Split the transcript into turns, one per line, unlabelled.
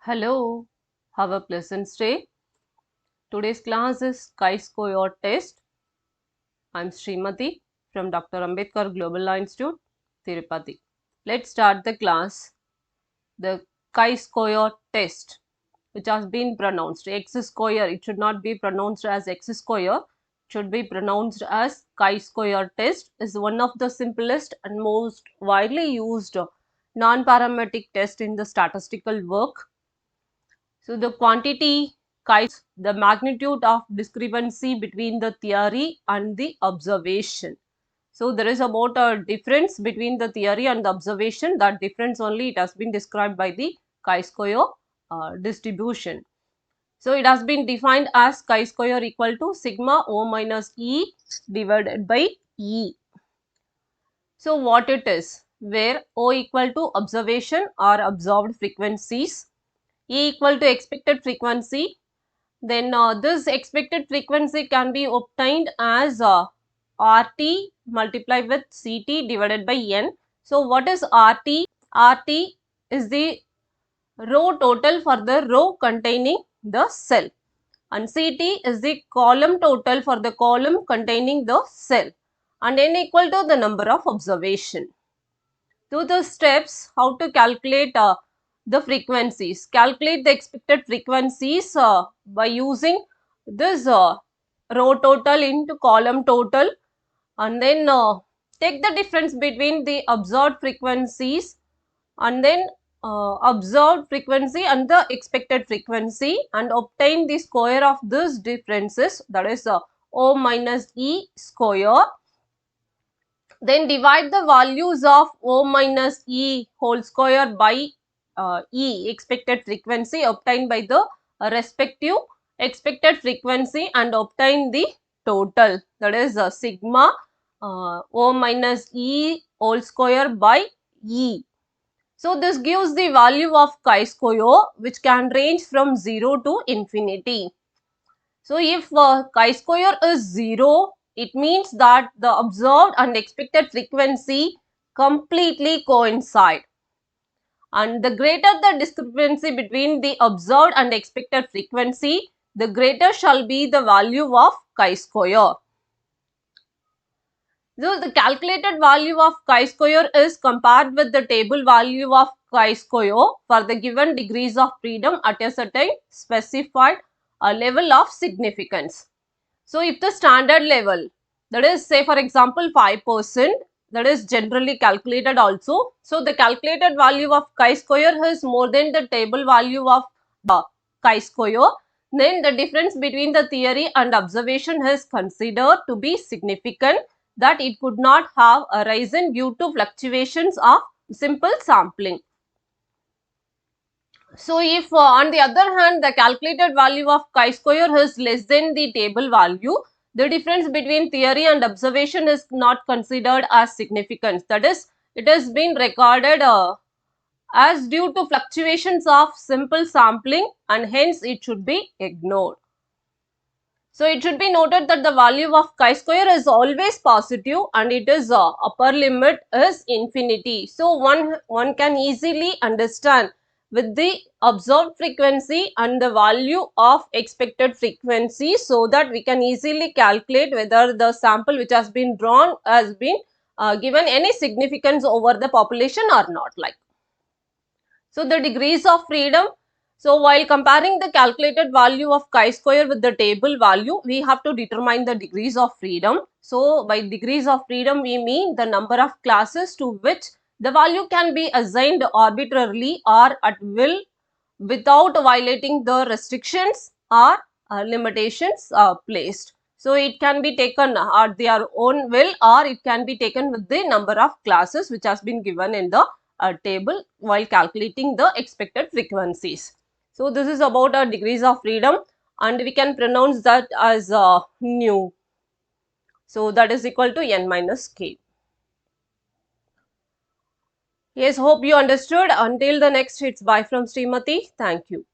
Hello, have a pleasant day. Today's class is chi-square test. I'm Srimati from Dr. Ambedkar Global Law Institute, Tirupati. Let's start the class. The chi-square test, which has been pronounced x square, it should not be pronounced as x square, it should be pronounced as chi-square test, is one of the simplest and most widely used non-parametric test in the statistical work. So, the quantity chi, the magnitude of discrepancy between the theory and the observation. So, there is about a difference between the theory and the observation. That difference only it has been described by the chi-square distribution. So, it has been defined as chi-square equal to sigma O minus E divided by E. So, what it is? Where O equal to observation or observed frequencies, E equal to expected frequency, then this expected frequency can be obtained as RT multiplied with CT divided by N. So, what is RT? RT is the row total for the row containing the cell, and CT is the column total for the column containing the cell, and N equal to the number of observation. To the steps how to calculate the frequencies. Calculate the expected frequencies by using this row total into column total, and then take the difference between the observed frequencies and then observed frequency and the expected frequency, and obtain the square of these differences, that is O minus E square. Then divide the values of O minus E whole square by E expected frequency obtained by the respective expected frequency, and obtain the total, that is sigma O minus E whole square by E. So, this gives the value of chi-square, which can range from 0 to infinity. So, if chi-square is 0, it means that the observed and expected frequency completely coincide, and the greater the discrepancy between the observed and expected frequency, the greater shall be the value of chi-square. So, the calculated value of chi-square is compared with the table value of chi-square for the given degrees of freedom at a certain specified level of significance. So, if the standard level, that is say for example 5%, that is generally calculated also. So, the calculated value of chi-square is more than the table value of the chi-square, then the difference between the theory and observation is considered to be significant, that it could not have arisen due to fluctuations of simple sampling. So, if on the other hand the calculated value of chi-square is less than the table value, the difference between theory and observation is not considered as significant. That is, it has been recorded as due to fluctuations of simple sampling, and hence it should be ignored. So, it should be noted that the value of chi-square is always positive, and it is upper limit is infinity. So, one can easily understand with the observed frequency and the value of expected frequency, so that we can easily calculate whether the sample which has been drawn has been given any significance over the population or not, like. So, the degrees of freedom. So, while comparing the calculated value of chi-square with the table value, we have to determine the degrees of freedom. So, by degrees of freedom, we mean the number of classes to which the value can be assigned arbitrarily or at will without violating the restrictions or limitations placed. So, it can be taken at their own will, or it can be taken with the number of classes which has been given in the table while calculating the expected frequencies. So, this is about our degrees of freedom, and we can pronounce that as nu. So, that is equal to n minus k. Yes, hope you understood. Until the next, it's bye from Srimati. Thank you.